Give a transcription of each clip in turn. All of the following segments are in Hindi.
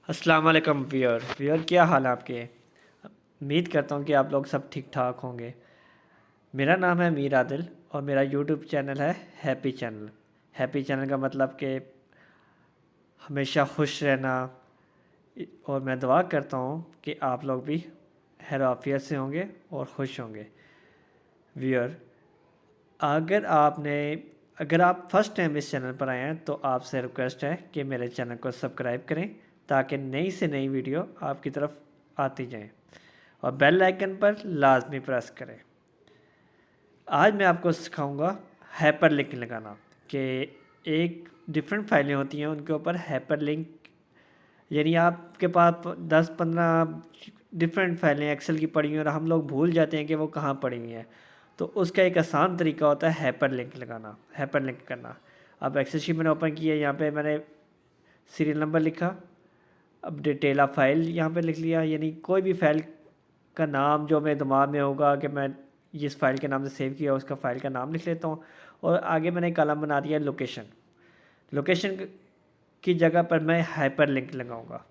अस्सलाम वालेकुम व्यूअर क्या हाल है आपके। उम्मीद करता हूँ कि आप लोग सब ठीक ठाक होंगे। मेरा नाम है मीर आदिल और मेरा यूट्यूब चैनल है हैप्पी चैनल। हैप्पी चैनल का मतलब कि हमेशा खुश रहना। और मैं दुआ करता हूँ कि आप लोग भी खैर आफियत से होंगे और खुश होंगे। व्यूअर, अगर आपने अगर आप फर्स्ट टाइम इस चैनल पर आए हैं तो आपसे रिक्वेस्ट है कि मेरे चैनल को सब्सक्राइब करें ताकि नई से नई वीडियो आपकी तरफ आती जाए और बेल आइकन पर लाजमी प्रेस करें। आज मैं आपको सिखाऊंगा हाइपर लिंक लगाना कि एक डिफरेंट फाइलें होती हैं उनके ऊपर हाइपर लिंक, यानी आपके पास 10-15 डिफरेंट फाइलें एक्सेल की पड़ी हुई हैं और हम लोग भूल जाते हैं कि वो कहाँ पड़ी हुई हैं। तो उसका एक आसान तरीका होता है हाइपर लिंक लगाना, हाइपर लिंक करना। अब एक्सेल शीट मैंने ओपन किया, यहाँ पे मैंने सीरियल नंबर लिखा। अब डिटेल ऑफ फाइल यहाँ पे लिख लिया, यानी कोई भी फाइल का नाम जो मेरे दिमाग में होगा कि मैं जिस फाइल के नाम से सेव किया उसका फाइल का नाम लिख लेता हूँ। और आगे मैंने कॉलम बना दिया लोकेशन। लोकेशन की जगह पर मैं हाइपर लिंक लगाऊंगा।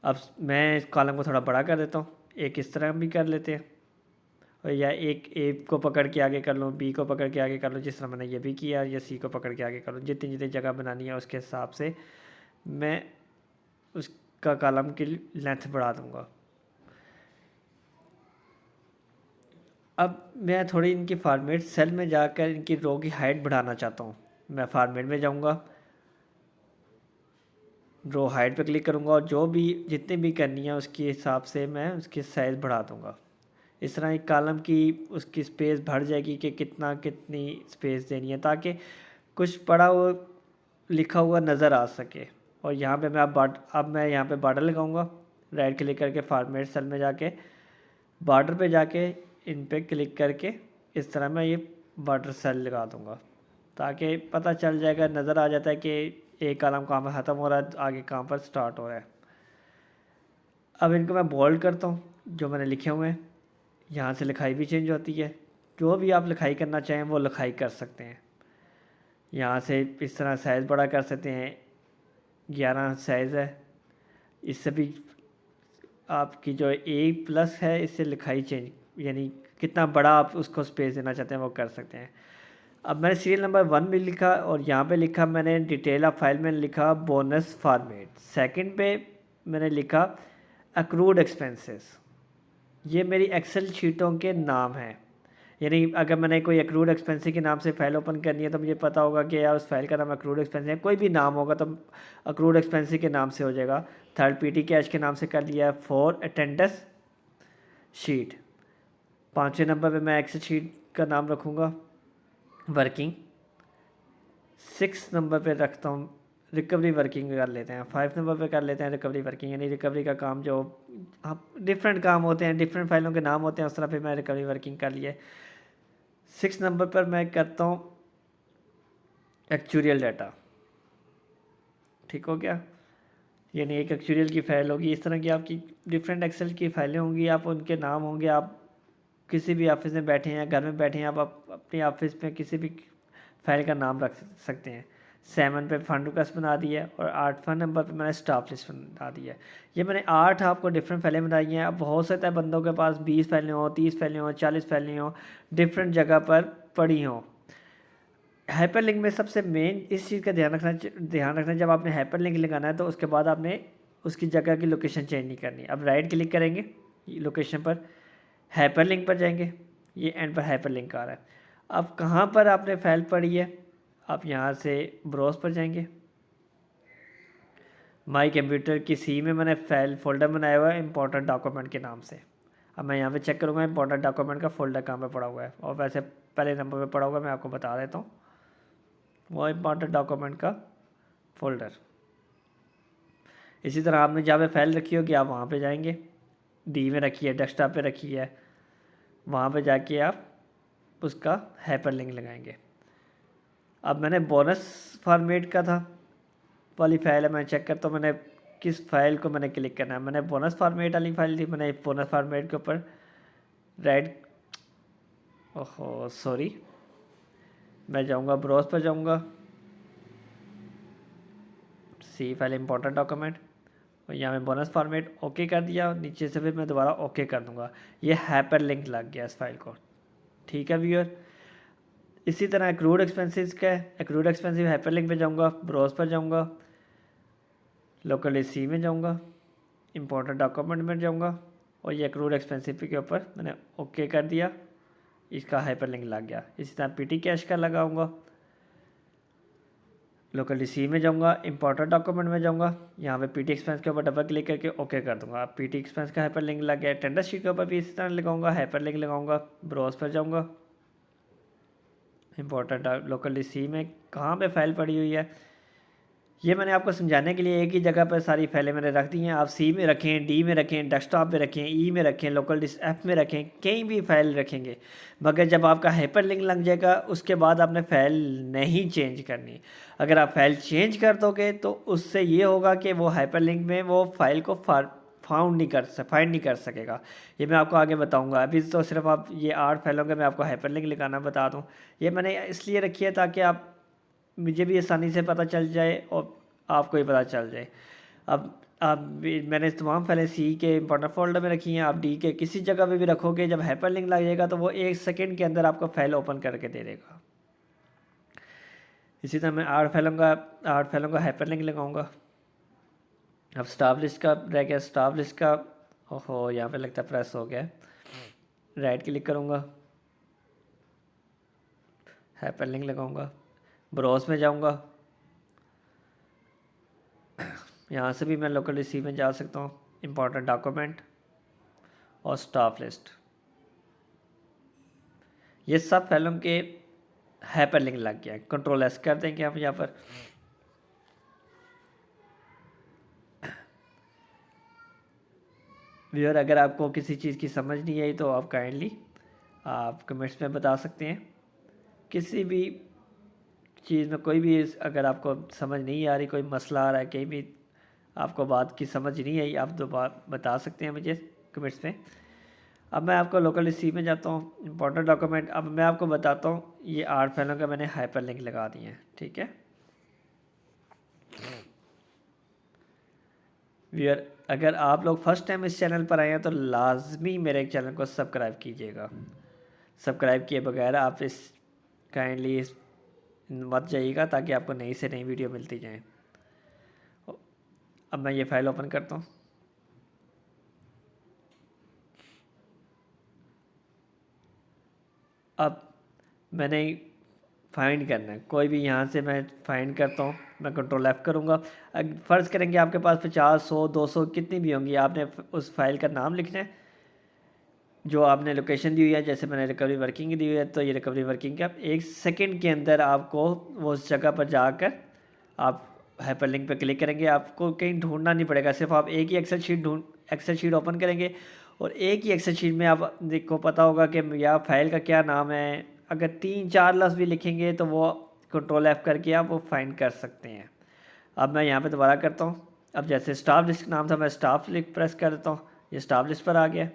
अब मैं इस कॉलम को थोड़ा बड़ा कर देता हूँ, एक इस तरह भी कर लेते हैं और या एक ए को पकड़ के आगे कर लूँ, बी को पकड़ के आगे कर लूँ, जिस तरह मैंने ये भी किया, या सी को पकड़ के आगे कर लूँ। जितनी जितनी जगह बनानी है उसके हिसाब से मैं उसका कॉलम की लेंथ बढ़ा दूँगा। अब मैं थोड़ी इनकी फॉर्मेट सेल में जाकर इनकी रो की हाइट बढ़ाना चाहता हूँ। मैं फॉर्मेट में जाऊँगा, रो हाइट पे क्लिक करूँगा और जो भी जितनी भी करनी है उसके हिसाब से मैं उसकी साइज़ बढ़ा दूँगा। इस तरह एक कॉलम की उसकी स्पेस बढ़ जाएगी कि कितनी स्पेस देनी है ताकि कुछ पढ़ा हुआ लिखा हुआ नज़र आ सके। और यहाँ पे मैं अब मैं यहाँ पे बॉर्डर लगाऊंगा। राइट क्लिक करके फॉर्मेट सेल में जाके बॉर्डर पे जाके इन पे क्लिक करके इस तरह मैं ये बॉर्डर सेल लगा दूँगा ताकि पता चल जाएगा, नज़र आ जाता है कि एक कॉलम कहाँ पर ख़त्म हो रहा है, आगे कहाँ पर स्टार्ट हो रहा है। अब इनको मैं बोल्ड करता हूँ जो मैंने लिखे हुए हैं। यहाँ से लिखाई भी चेंज होती है, जो भी आप लिखाई करना चाहें वो लिखाई कर सकते हैं। यहाँ से इस तरह साइज़ बड़ा कर सकते हैं, 11 साइज़ है। इससे भी आपकी जो A+ है इससे लिखाई चेंज, यानी कितना बड़ा आप उसको स्पेस देना चाहते हैं वो कर सकते हैं। अब मैंने सीरियल नंबर 1 भी लिखा और यहाँ पे लिखा मैंने डिटेल ऑफ फाइल में लिखा बोनस फॉर्मेट। सेकंड पे मैंने लिखा अक्रूड एक्सपेंसेस। ये मेरी एक्सेल शीटों के नाम हैं, यानी अगर मैंने कोई अक्रूड एक्सपेंसिव के नाम से फ़ाइल ओपन करनी है तो मुझे पता होगा कि यार उस फाइल का नाम अक्रूड एक्सपेंसिव है। कोई भी नाम होगा तो अक्रूड एक्सपेंसिव के नाम से हो जाएगा। थर्ड पीटी कैश के नाम से कर लिया। 4 अटेंडेंस शीट। 5वें नंबर पे मैं एक्सेल शीट का नाम रखूँगा वर्किंग। 6 नंबर पे रखता हूँ रिकवरी वर्किंग कर लेते हैं। 5 नंबर पे कर लेते हैं रिकवरी वर्किंग, यानी रिकवरी का काम जो आप डिफरेंट काम होते हैं, डिफरेंट फाइलों के नाम होते हैं, उस तरह पे मैं रिकवरी वर्किंग कर लिए। 6 नंबर पर मैं करता हूँ एक्चुरियल डाटा। ठीक हो गया, यानी एक एक्चुरियल की फ़ाइल होगी। इस तरह की आपकी डिफरेंट एक्सेल की फ़ाइलें होंगी, आप उनके नाम होंगे। आप किसी भी ऑफिस में बैठे हैं, घर में बैठे हैं, आप अपने ऑफिस में किसी भी फाइल का नाम रख सकते हैं। 7 पे फंड रिक्वेस्ट बना दी है और 8वां नंबर पे मैंने स्टाफ लिस्ट बना दी है। ये मैंने 8 आपको डिफरेंट फाइलें बनाई हैं। अब हो सकता है बंदों के पास 20 फाइलें हों, 30 फाइलें हों, 40 फाइलें हों, डिफरेंट जगह पर पड़ी हों। हाइपरलिंक में सबसे मेन इस चीज़ का ध्यान रखना जब आपने हाइपरलिंक लगाना है तो उसके बाद आपने उसकी जगह की लोकेशन चेंज नहीं करनी। अब राइट क्लिक करेंगे लोकेशन पर, हाइपरलिंक पर जाएंगे, ये एंड पर हाइपरलिंक आ रहा है। अब कहाँ पर आपने फाइल पड़ी है, आप यहाँ से ब्राउज पर जाएंगे। माई कंप्यूटर की सी में मैंने फाइल फोल्डर बनाया हुआ है इंपॉर्टेंट डॉक्यूमेंट के नाम से। अब मैं यहाँ पे चेक करूँगा इंपॉर्टेंट डॉक्यूमेंट का फोल्डर कहाँ पे पड़ा हुआ है, और वैसे पहले नंबर पे पड़ा हुआ है, मैं आपको बता देता हूँ वो इंपॉर्टेंट डॉक्यूमेंट का फोल्डर। इसी तरह आपने जहाँ पे फाइल रखी होगी आप वहाँ पे जाएंगे, डी में रखी है, डेस्कटॉप पे रखी है, वहाँ पे जाके आप उसका हाइपरलिंक लगाएंगे। अब मैंने बोनस फॉर्मेट का था वाली फाइल है, मैं चेक करता हूँ मैंने किस फाइल को मैंने क्लिक करना है। मैंने बोनस फॉर्मेट वाली फाइल थी, मैंने बोनस फॉर्मेट के ऊपर राइट, ओहो सॉरी, मैं जाऊँगा ब्राउज पर जाऊँगा, सी फाइल इंपॉर्टेंट डॉक्यूमेंट, और यहाँ में बोनस फॉर्मेट ओके कर दिया, नीचे से फिर मैं दोबारा ओके कर दूँगा। ये हाइपर लिंक लग गया इस फाइल को। ठीक है व्यूअर, इसी तरह एक्रूड एक्सपेंसेस का है। एक्रूड एक्सपेंसिव हाइपर लिंक पे जाऊँगा, ब्राउज पर जाऊँगा, लोकल सी में जाऊँगा, इंपॉर्टेंट डॉक्यूमेंट में जाऊँगा, और ये एक्रूड एक्सपेंसिव के ऊपर मैंने ओके कर दिया, इसका हाइपर लिंक लग गया। इसी तरह पीटी कैश का लगाऊंगा, लोकल सी में जाऊंगा, इंपॉर्टेंट डॉक्यूमेंट में जाऊंगा, यहाँ पे पीटी एक्सपेंस के ऊपर डबल क्लिक करके ओके कर दूंगा। पीटी एक्सपेंस का हाइपर लिंक लग गया। टेंडर शीट के ऊपर भी इसी तरह लगाऊंगा, हाइपर लिंक लगाऊंगा, ब्राउज पर जाऊंगा, इंपॉर्टेंट लोकल सी में कहाँ पे फाइल पड़ी हुई है, ये मैंने आपको समझाने के लिए एक ही जगह पर सारी फाइलें मैंने रख दी हैं। आप सी में रखें, डी में रखें, डेस्कटॉप पे रखें, ई में रखें, लोकल डिस्क एफ में रखें, कहीं भी फाइल रखेंगे, मगर जब आपका हाइपर लिंक लग जाएगा उसके बाद आपने फ़ाइल नहीं चेंज करनी। अगर आप फाइल चेंज कर दोगे तो उससे ये होगा कि वो हाइपर लिंक में वो फाइल को फाइंड नहीं कर सकेगा। ये मैं आपको आगे बताऊंगा। अभी तो सिर्फ आप ये 8 फाइलों के मैं आपको हाइपर लिंक लगाना बता दूं। ये मैंने इसलिए रखी है ताकि आप मुझे भी आसानी से पता चल जाए और आपको ही पता चल जाए। अब मैंने तमाम फाइलें सी के इंपॉर्टेंट फोल्डर में रखी हैं। आप डी के किसी जगह पे भी रखोगे, जब हाइपर लिंक लग जाएगा तो वो 1 सेकंड के अंदर आपको फाइल ओपन करके दे देगा। इसी तरह मैं 8 फाइलों का हाइपर लिंक लगाऊंगा। अब स्टाफ लिस्ट का रह गया। स्टाफ लिस्ट का ओहो, यहाँ पे लगता है प्रेस हो गया। राइट क्लिक करूँगा, हाइपर लिंक लगाऊंगा, ब्राउज में जाऊंगा, यहाँ से भी मैं लोकल सी में जा सकता हूँ, इंपॉर्टेंट डॉक्यूमेंट और स्टाफ लिस्ट। ये सब फाइलों के हाइपर लिंक लग गया। कंट्रोल एस कर देंगे आप यहाँ पर। व्यूअर, अगर आपको किसी चीज़ की समझ नहीं आई तो आप काइंडली आप कमेंट्स में बता सकते हैं। किसी भी चीज़ में कोई भी अगर आपको समझ नहीं आ रही, कोई मसला आ रहा है, कहीं भी आपको बात की समझ नहीं आई, आप दोबारा बता सकते हैं मुझे कमेंट्स में। अब मैं आपको लोकल सी में जाता हूँ, इंपॉर्टेंट डॉक्यूमेंट। अब मैं आपको बताता हूँ ये 8 फाइलों का मैंने हाइपर लिंक लगा दिए हैं। ठीक है व्यूअर, अगर आप लोग फर्स्ट टाइम इस चैनल पर आए हैं तो लाजमी मेरे चैनल को सब्सक्राइब कीजिएगा। सब्सक्राइब किए बगैर आप इस काइंडली मत जाइएगा, ताकि आपको नई से नई वीडियो मिलती जाए। अब मैं ये फाइल ओपन करता हूँ। अब मैंने फाइंड करना है, कोई भी यहाँ से मैं फाइंड करता हूँ। मैं कंट्रोल एफ करूँगा। फ़र्ज़ करेंगे आपके पास 50, 100, 200 कितनी भी होंगी, आपने उस फाइल का नाम लिखना है जो आपने लोकेशन दी हुई है। जैसे मैंने रिकवरी वर्किंग दी हुई है, तो ये रिकवरी वर्किंग का 1 सेकंड के अंदर आपको वो उस जगह पर जाकर आप हाइपर लिंक पर क्लिक करेंगे। आपको कहीं ढूंढना नहीं पड़ेगा, सिर्फ आप एक ही एक्सेल शीट ओपन करेंगे और एक ही एक्सेल शीट में आप देखो पता होगा कि या फाइल का क्या नाम है। अगर 3-4 लफ्ज़ भी लिखेंगे तो वो कंट्रोल एफ करके आप वो फाइंड कर सकते हैं। अब मैं यहाँ पे दोबारा करता हूँ। अब जैसे स्टाफ लिस्ट नाम था, मैं स्टाफ लिस्ट प्रेस कर देता हूँ, ये स्टाफ लिस्ट पर आ गया।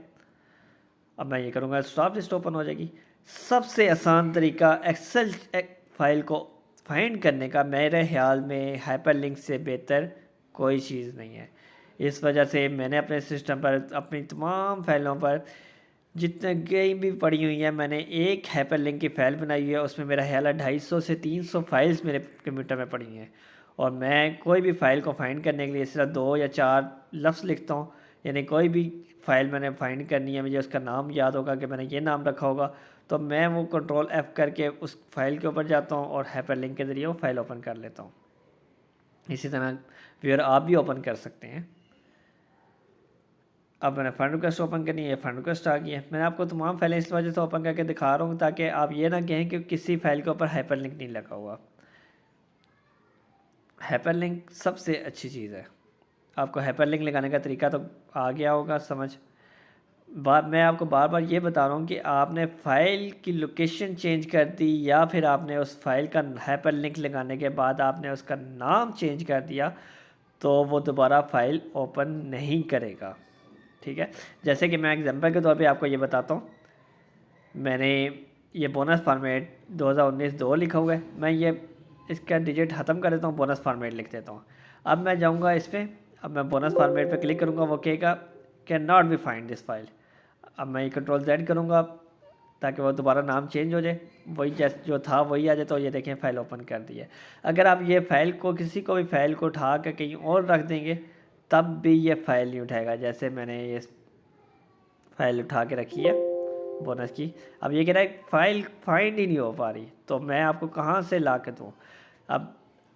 अब मैं ये करूँगा, स्टाफ लिस्ट ओपन हो जाएगी। सबसे आसान तरीका एक्सेल फाइल को फाइंड करने का मेरे ख्याल में हाइपर लिंक से बेहतर कोई चीज़ नहीं है। इस वजह से मैंने अपने सिस्टम पर अपनी तमाम फाइलों पर जितने कहीं भी पड़ी हुई हैं, मैंने एक हाइपर लिंक की फ़ाइल बनाई हुई है। उसमें मेरा ख्याल है 250 से 300 फाइल्स मेरे कंप्यूटर में पड़ी हैं। और मैं कोई भी फ़ाइल को फाइंड करने के लिए सिर्फ 2 या 4 लफ्ज़ लिखता हूँ। यानी कोई भी फ़ाइल मैंने फाइंड करनी है, मुझे उसका नाम याद होगा कि मैंने ये नाम रखा होगा, तो मैं वो कंट्रोल एफ करके उस फाइल के ऊपर जाता हूँ और हाइपर लिंक के ज़रिए वो फाइल ओपन कर लेता हूँ। इसी तरह व्यूअर आप भी ओपन कर सकते हैं। अब मैंने फ़ंड रिक्वेस्ट ओपन करनी है, फ़ंड रिक्वेस्ट आ गई है। मैंने आपको तमाम फाइलें इस वजह से ओपन करके दिखा रहा हूँ ताकि आप ये ना कहें कि किसी फाइल के ऊपर हाइपर लिंक नहीं लगा हुआ। हाइपर लिंक सबसे अच्छी चीज़ है। आपको हाइपर लिंक लगाने का तरीका तो आ गया होगा समझ। मैं आपको बार बार ये बता रहा हूँ कि आपने फ़ाइल की लोकेशन चेंज कर दी या फिर आपने उस फाइल का हाइपर लिंक लगाने के बाद आपने उसका नाम चेंज कर दिया तो वो दोबारा फाइल ओपन नहीं करेगा। ठीक है, जैसे कि मैं एग्जांपल के तौर पे आपको ये बताता हूँ। मैंने ये बोनस फॉर्मेट 2019-2 लिखा हुआ है। मैं ये इसका डिजिट ख़त्म कर देता हूँ, बोनस फॉर्मेट लिख देता हूँ। अब मैं जाऊंगा इस पर, अब मैं बोनस फॉर्मेट पे क्लिक करूंगा, वो कहेगा can not be find this file. अब मैं Ctrl Z करूंगा ताकि वो दोबारा नाम चेंज हो जाए, वही जैसे जो था वही आ जाए। तो ये देखें फाइल ओपन कर दी है। अगर आप ये फाइल को किसी को भी फाइल को उठा कर कहीं और रख देंगे तब भी ये फाइल नहीं उठाएगा। जैसे मैंने ये फाइल उठा के रखी है बोनस की, अब ये कह रहा है फाइल फाइंड ही नहीं हो पा रही, तो मैं आपको कहाँ से ला के दूँ। अब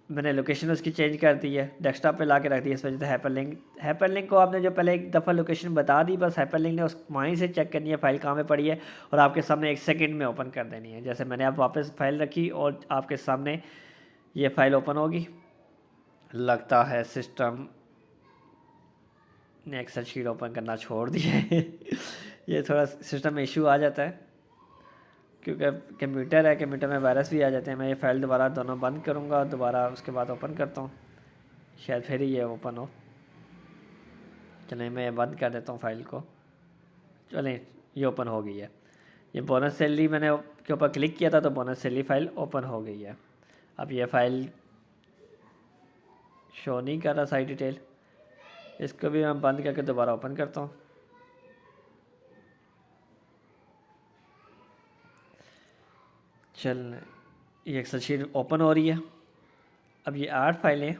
मैंने लोकेशन उसकी चेंज कर दी है, डेस्कटॉप पे ला के रख दी है। इस वजह से हाइपरलिंक को आपने जो पहले एक दफ़ा लोकेशन बता दी, बस हाइपरलिंक ने उस वहीं से चेक करनी है फाइल कहाँ पे पड़ी है और आपके सामने 1 सेकंड में ओपन कर देनी है। जैसे मैंने अब वापस फाइल रखी और आपके सामने ये फाइल ओपन होगी। लगता है सिस्टम ने एक्सेल शीट ओपन करना छोड़ दिया है ये थोड़ा सिस्टम में इशू आ जाता है क्योंकि कंप्यूटर है, कंप्यूटर में वायरस भी आ जाते हैं। मैं ये फ़ाइल दोबारा दोनों बंद करूँगा, दोबारा उसके बाद ओपन करता हूँ, शायद फिर ही ये ओपन हो। चलें मैं ये बंद कर देता हूँ फाइल को। चलें ये ओपन हो गई है। ये बोनस सैलरी मैंने के ऊपर क्लिक किया था तो बोनस सैलरी फ़ाइल ओपन हो गई है। अब ये फ़ाइल शो नहीं कर रहा साइट डिटेल, इसको भी मैं बंद करके दोबारा ओपन करता हूँ। चल ये एक्सेल शीट ओपन हो रही है। अब ये 8 फाइलें,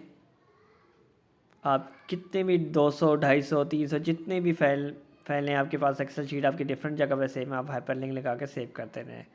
आप कितने भी 200, 250, 300 जितने भी फाइलें आपके पास एक्सेल शीट आपकी डिफरेंट जगह पे सेव, आप हाइपरलिंक लगा के सेव करते रहें।